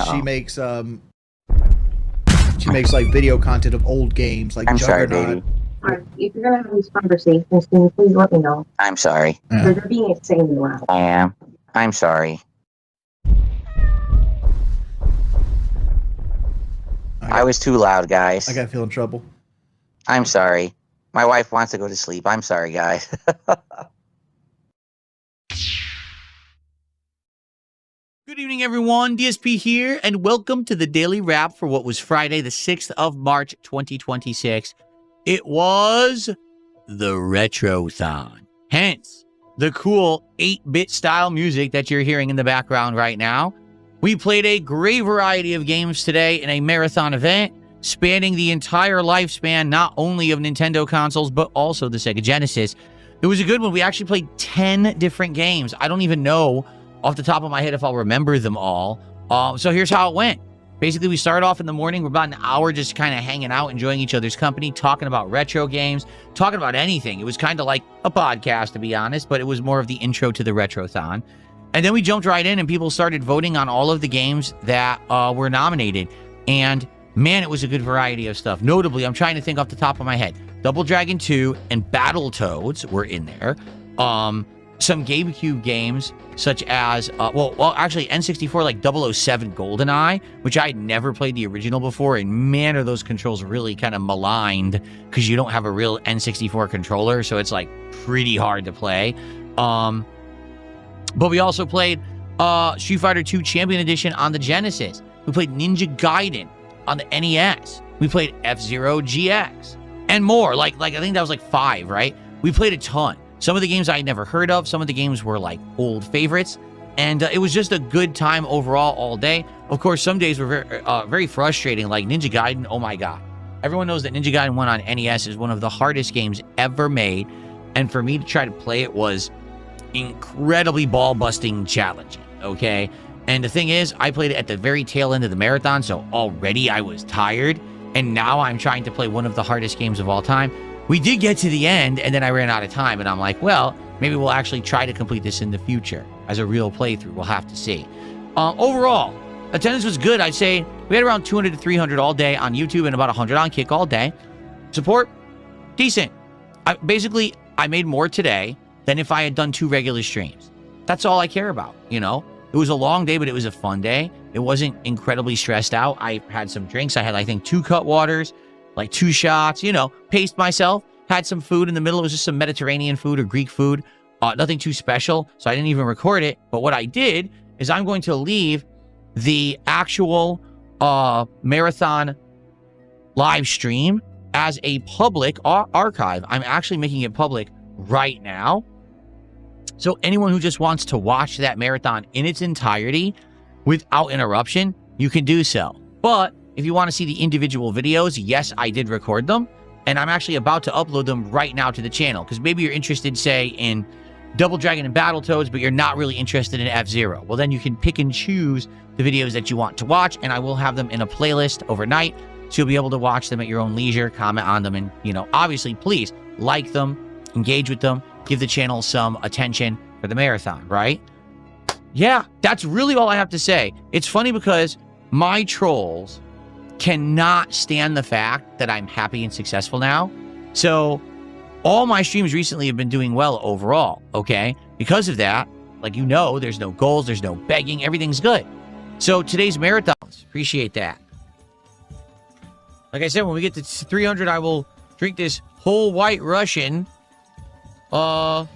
She makes like video content of old games, like I'm sorry, Juggernaut. baby. Alright, if you're gonna have these conversations, can you please let me know? I'm sorry. Yeah. They're being insanely loud. I am. I'm sorry. I was too loud, guys. I gotta feel in trouble. I'm sorry. My wife wants to go to sleep. I'm sorry, guys. Good evening, everyone. DSP here, and welcome to the Daily Wrap for what was Friday, the 6th of March, 2026. It was the Retrothon. Hence, the cool 8-bit style music that you're hearing in the background right now. We played a great variety of games today in a marathon event, spanning the entire lifespan, not only of Nintendo consoles, but also the Sega Genesis. It was a good one. We actually played 10 different games. I don't even know off the top of my head if I'll remember them all. So here's how it went. Basically, we started off in the morning. We're about an hour just kind of hanging out, enjoying each other's company, talking about retro games, talking about anything. It was kind of like a podcast, to be honest, but it was more of the intro to the Retrothon. And then we jumped right in and people started voting on all of the games that were nominated. And man, it was a good variety of stuff. Notably, I'm trying to think off the top of my head. Double Dragon 2 and Battletoads were in there. Some GameCube games, such as, actually N64, like 007 GoldenEye, which I had never played the original before, and man, are those controls really kind of maligned, because you don't have a real N64 controller, so it's, like, pretty hard to play. But we also played Street Fighter 2 Champion Edition on the Genesis. We played Ninja Gaiden on the NES. We played F-Zero GX, and more. Like I think that was like 5, right? We played a ton. Some of the games I had never heard of. Some of the games were like old favorites. And it was just a good time overall all day. Of course, some days were very frustrating, like Ninja Gaiden. Oh my God. Everyone knows that Ninja Gaiden 1 on NES is one of the hardest games ever made. And for me to try to play it was incredibly ball-busting challenging, okay? And the thing is, I played it at the very tail end of the marathon, so already I was tired. And now I'm trying to play one of the hardest games of all time. We did get to the end, and then I ran out of time, and I'm like, well, maybe we'll actually try to complete this in the future as a real playthrough. We'll have to see. Overall, attendance was good. I'd say we had around 200 to 300 all day on YouTube and about 100 on Kick all day. Support, decent. I made more today than if I had done 2 regular streams. That's all I care about, you know? It was a long day, but it was a fun day. It wasn't incredibly stressed out. I had some drinks. I had, I think, 2 Cutwaters, like 2 shots, you know, paced myself, had some food in the middle. It was just some Mediterranean food or Greek food, nothing too special. So I didn't even record it. But what I did is I'm going to leave the actual marathon live stream as a public archive. I'm actually making it public right now. So anyone who just wants to watch that marathon in its entirety without interruption, you can do so. But if you want to see the individual videos, yes, I did record them, and I'm actually about to upload them right now to the channel, because maybe you're interested, say, in Double Dragon and Battletoads, but you're not really interested in F-Zero. Well, then you can pick and choose the videos that you want to watch, and I will have them in a playlist overnight, so you'll be able to watch them at your own leisure, comment on them, and, you know, obviously, please like them, engage with them, give the channel some attention for the marathon, right? Yeah, that's really all I have to say. It's funny because my trolls cannot stand the fact that I'm happy and successful now. So all my streams recently have been doing well overall, okay? Because of that, like, you know, there's no goals, there's no begging, everything's good. So today's marathons, appreciate that. Like I said, when we get to 300, I will drink this whole White Russian Cutwater,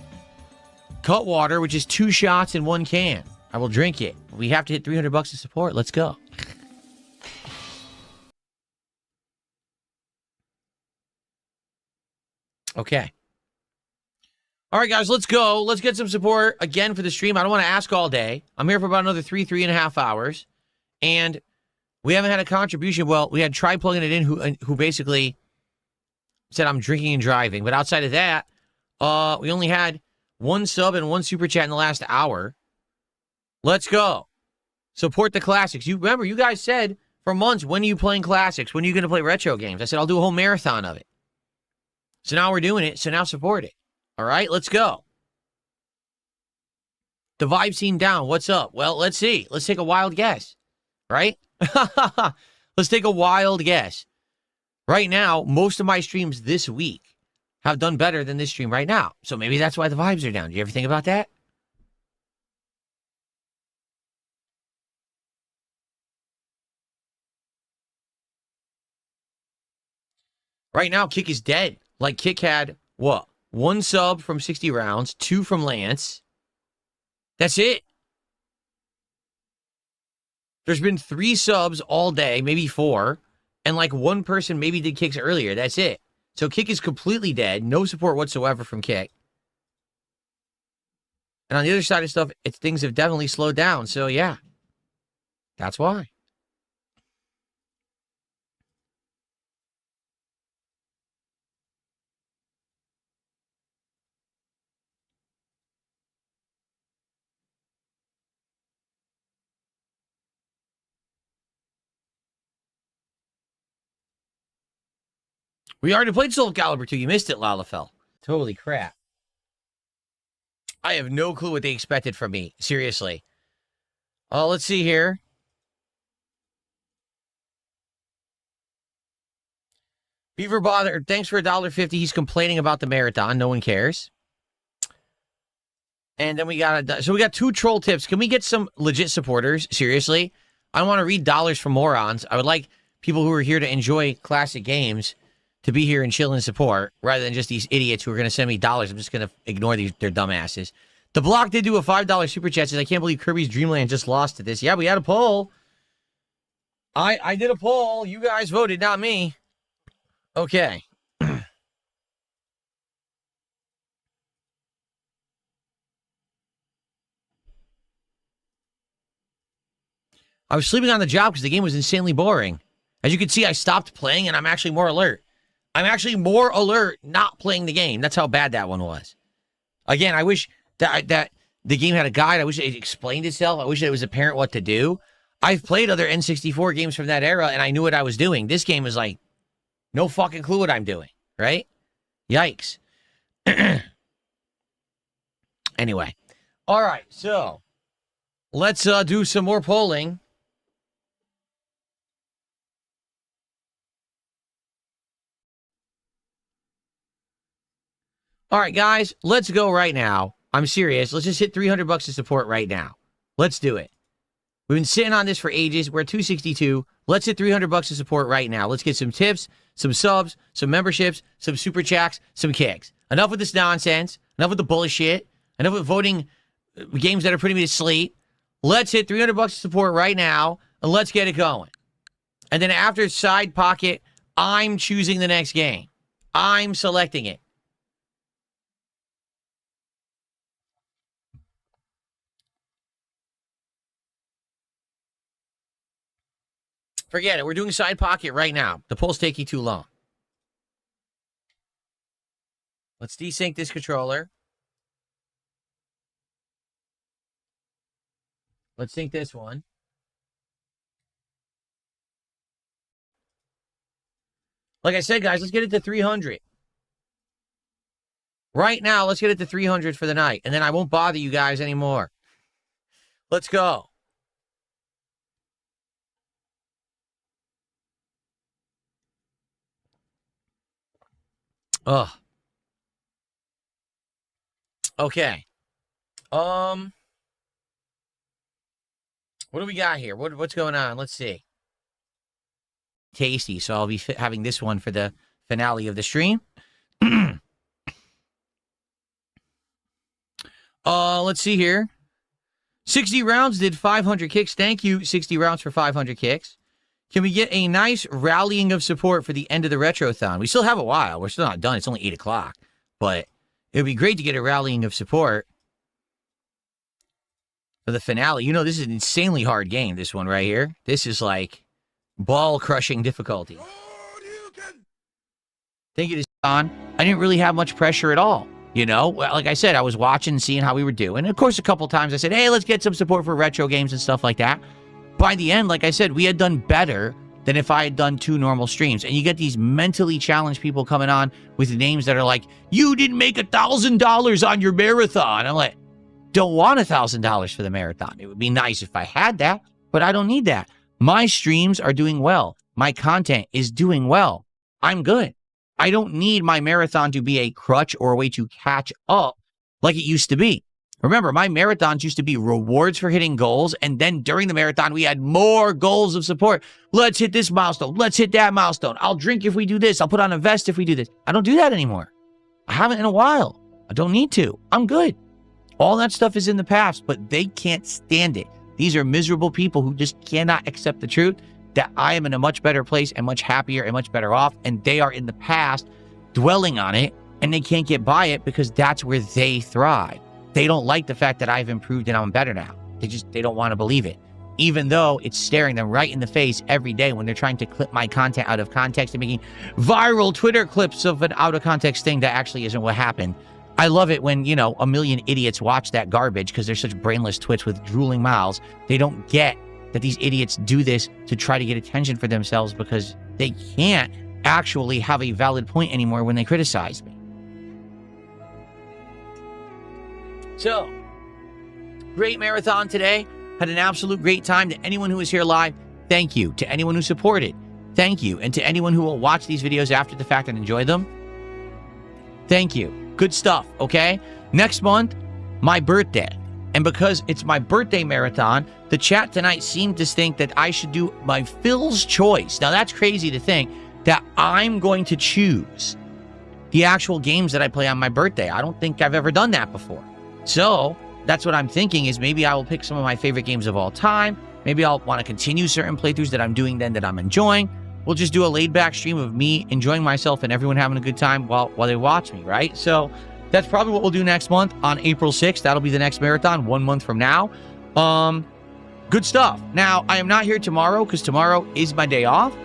which is 2 shots in 1 can. I will drink it. We have to hit 300 bucks to support. Let's go. Okay. All right, guys, let's go. Let's get some support again for the stream. I don't want to ask all day. I'm here for about another 3.5 hours. And we haven't had a contribution. Well, we had Try Plugging It In, who basically said I'm drinking and driving. But outside of that, we only had 1 sub and 1 super chat in the last hour. Let's go. Support the classics. You remember, you guys said for months, when are you playing classics? When are you going to play retro games? I said, I'll do a whole marathon of it. So now we're doing it. So now support it. All right, let's go. The vibe scene down. What's up? Well, let's see. Let's take a wild guess. right? Let's take a wild guess. Right now, most of my streams this week have done better than this stream right now. So maybe that's why the vibes are down. Do you ever think about that? Right now, Kick is dead. Like, Kick had, what? 1 sub from 60 rounds, 2 from Lance. That's it. There's been 3 subs all day, maybe 4. And like 1 person maybe did Kicks earlier. That's it. So Kick is completely dead. No support whatsoever from Kick. And on the other side of stuff, things have definitely slowed down. So yeah, that's why. We already played Soul Calibur 2. You missed it, Lalafell. Totally crap. I have no clue what they expected from me. Seriously. Oh, let's see here. Beaver Bother, thanks for $1.50. He's complaining about the marathon. No one cares. And then we got 2 troll tips. Can we get some legit supporters? Seriously. I want to read dollars from morons. I would like people who are here to enjoy classic games to be here and chill and support, rather than just these idiots who are going to send me dollars. I'm just going to ignore their dumb asses. The Block did do a $5 super chat. Says, I can't believe Kirby's Dream Land just lost to this. Yeah, we had a poll. I did a poll. You guys voted, not me. Okay. I was sleeping on the job because the game was insanely boring. As you can see, I stopped playing and I'm actually more alert. I'm actually more alert not playing the game. That's how bad that one was. Again, I wish that the game had a guide. I wish it explained itself. I wish it was apparent what to do. I've played other N64 games from that era, and I knew what I was doing. This game is like, no fucking clue what I'm doing, right? Yikes. Anyway. All right, so let's do some more polling. All right, guys, let's go right now. I'm serious. Let's just hit $300 to support right now. Let's do it. We've been sitting on this for ages. We're at 262. Let's hit $300 to support right now. Let's get some tips, some subs, some memberships, some super chats, some kicks. Enough with this nonsense. Enough with the bullshit. Enough with voting games that are putting me to sleep. Let's hit $300 to support right now, and let's get it going. And then after Side Pocket, I'm choosing the next game. I'm selecting it. Forget it. We're doing Side Pocket right now. The poll's taking too long. Let's desync this controller. Let's sync this one. Like I said, guys, let's get it to 300. Right now, let's get it to 300 for the night. And then I won't bother you guys anymore. Let's go. Ugh. Okay. What do we got here? What's going on? Let's see. Tasty. So I'll be having this one for the finale of the stream. Let's see here. 60 rounds did 500 kicks. Thank you, 60 rounds for 500 kicks. Can we get a nice rallying of support for the end of the Retrothon? We still have a while. We're still not done. It's only 8 o'clock. But it would be great to get a rallying of support for the finale. You know, this is an insanely hard game, this one right here. This is like ball-crushing difficulty. Thank you to Don. I didn't really have much pressure at all. You know, like I said, I was watching, seeing how we were doing. And of course, a couple times I said, hey, let's get some support for retro games and stuff like that. By the end, like I said, we had done better than if I had done 2 normal streams. And you get these mentally challenged people coming on with names that are like, you didn't make $1,000 on your marathon. I'm like, don't want $1,000 for the marathon. It would be nice if I had that, but I don't need that. My streams are doing well. My content is doing well. I'm good. I don't need my marathon to be a crutch or a way to catch up like it used to be. Remember, my marathons used to be rewards for hitting goals, and then during the marathon, we had more goals of support. Let's hit this milestone. Let's hit that milestone. I'll drink if we do this. I'll put on a vest if we do this. I don't do that anymore. I haven't in a while. I don't need to. I'm good. All that stuff is in the past, but they can't stand it. These are miserable people who just cannot accept the truth that I am in a much better place and much happier and much better off, and they are in the past dwelling on it, and they can't get by it because that's where they thrive. They don't like the fact that I've improved and I'm better now. They don't want to believe it, even though it's staring them right in the face every day when they're trying to clip my content out of context and making viral Twitter clips of an out of context thing that actually isn't what happened. I love it when, a million idiots watch that garbage because they're such brainless twits with drooling mouths. They don't get that these idiots do this to try to get attention for themselves because they can't actually have a valid point anymore when they criticize me. So, great marathon today. Had an absolute great time. To anyone who was here live, thank you. To anyone who supported, thank you. And to anyone who will watch these videos after the fact and enjoy them, thank you. Good stuff, okay? Next month, my birthday. And because it's my birthday marathon, the chat tonight seemed to think that I should do my Phil's Choice. Now, that's crazy to think that I'm going to choose the actual games that I play on my birthday. I don't think I've ever done that before. So that's what I'm thinking is maybe I will pick some of my favorite games of all time. Maybe I'll want to continue certain playthroughs that I'm doing then that I'm enjoying. We'll just do a laid back stream of me enjoying myself and everyone having a good time while they watch me, right? So that's probably what we'll do next month on April 6th. That'll be the next marathon 1 month from now. Good stuff. Now, I am not here tomorrow because tomorrow is my day off.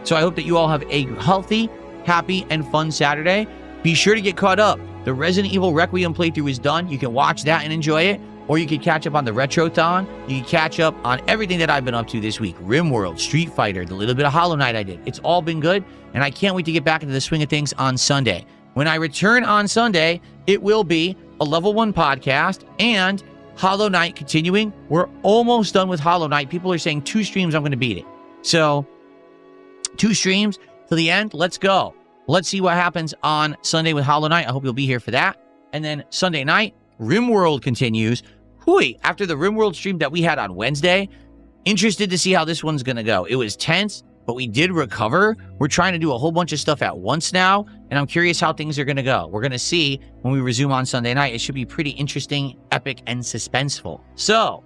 So I hope that you all have a healthy, happy, and fun Saturday. Be sure to get caught up. The Resident Evil Requiem playthrough is done. You can watch that and enjoy it, or you can catch up on the Retrothon. You can catch up on everything that I've been up to this week. RimWorld, Street Fighter, the little bit of Hollow Knight I did. It's all been good, and I can't wait to get back into the swing of things on Sunday. When I return on Sunday, it will be a Level 1 podcast and Hollow Knight continuing. We're almost done with Hollow Knight. People are saying 2 streams, I'm going to beat it. So 2 streams to the end. Let's go. Let's see what happens on Sunday with Hollow Knight. I hope you'll be here for that. And then Sunday night, RimWorld continues. Hooey, after the RimWorld stream that we had on Wednesday, interested to see how this one's going to go. It was tense, but we did recover. We're trying to do a whole bunch of stuff at once now, and I'm curious how things are going to go. We're going to see when we resume on Sunday night. It should be pretty interesting, epic, and suspenseful. So,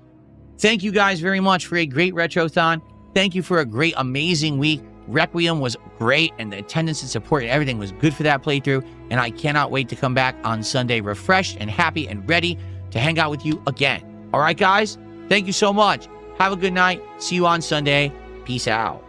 thank you guys very much for a great Retrothon. Thank you for a great, amazing week. Requiem was great, and the attendance and support and everything was good for that playthrough, and I cannot wait to come back on Sunday refreshed and happy and ready to hang out with you again. All right, guys? Thank you so much. Have a good night. See you on Sunday. Peace out.